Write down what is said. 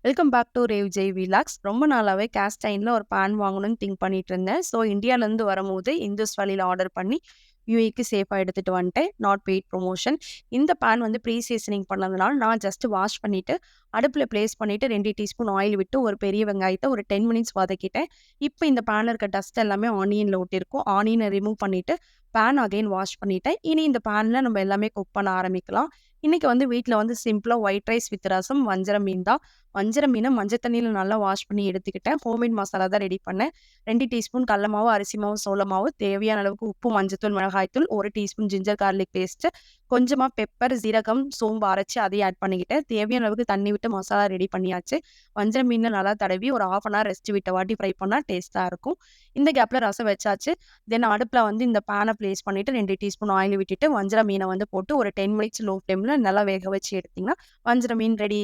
Welcome back to ரேவ் Jai vlogs. ரொம்ப நாளாவே கேஸ்ட் அயர்ன்ல ஒரு பேன் வாங்கணும்னு திங்க் பண்ணிட்டு இருந்தேன். ஸோ இந்தியாலேருந்து வரும்போது இந்துஸ் வேலியில ஆர்டர் பண்ணி யுஏக்கு சேஃபா எடுத்துட்டு வந்துட்டேன். Not paid promotion. இந்த பேன் வந்து ப்ரீ சீசனிங் பண்ணதுனால நான் ஜஸ்ட் வாஷ் பண்ணிட்டு அடுப்புல பிளேஸ் பண்ணிட்டு 2 டீஸ்பூன் ஆயில் விட்டு ஒரு பெரிய வெங்காயத்த ஒரு 10 மினிட்ஸ் வதக்கிட்டேன். இப்போ இந்த பேன்ல இருக்க டஸ்ட் எல்லாமே ஆனியன்ல ஒட்டியிருக்கும். ஆனியனை ரிமூவ் பண்ணிட்டு பேன் அகைன் வாஷ் பண்ணிட்டேன். இனி இந்த பேன்ல நம்ம எல்லாமே குக் பண்ண ஆரம்பிக்கலாம். இன்னைக்கு வந்து வீட்ல வந்து சிம்பிளா ஒயிட் ரைஸ் வித் ரசம், வஞ்சரம் மீன் தான். வஞ்சரம் மீன மஞ்சள் தண்ணீல நல்லா வாஷ் பண்ணி எடுத்துக்கிட்டேன். ஹோம்மேட் மசாலா தான் ரெடி பண்ணேன். 2 டீஸ்பூன் கடல மாவு, அரிசி மாவு, சோள மாவு, தேவையான அளவுக்கு உப்பு, மஞ்சள்தூள், மிளகாய்த்தூள், 1 டீஸ்பூன் ஜிஞ்சர் கார்லிக் பேஸ்ட், கொஞ்சமா பெப்பர், சீரகம், சோம்பு அரைச்சு அதையும் ஆட் பண்ணிக்கிட்டேன். தேவையான அளவுக்கு தண்ணி விட்டு மசாலா ரெடி பண்ணியாச்சு. வஞ்சரம் மீன நல்லா தடவி ஒரு 1/2 அன் ஹவர் ரெஸ்ட் விட்ட வாட்டி ஃப்ரை பண்ணா டேஸ்ட்டா இருக்கும். இந்த கேப்ல ரசம் வச்சாச்சு. தென் அடுப்புல வந்து இந்த பேன பிளேஸ் பண்ணிட்டு 2 டீஸ்பூன் ஆயில் விட்டுட்டு வஞ்சரம் மீன வந்து போட்டு ஒரு 10 மினிட்ஸ் லோ ஃப்ளேம்ல நல்லா வேக வச்சு எடுத்தீங்கன்னா, வஞ்சரம் மீன் ரெடி.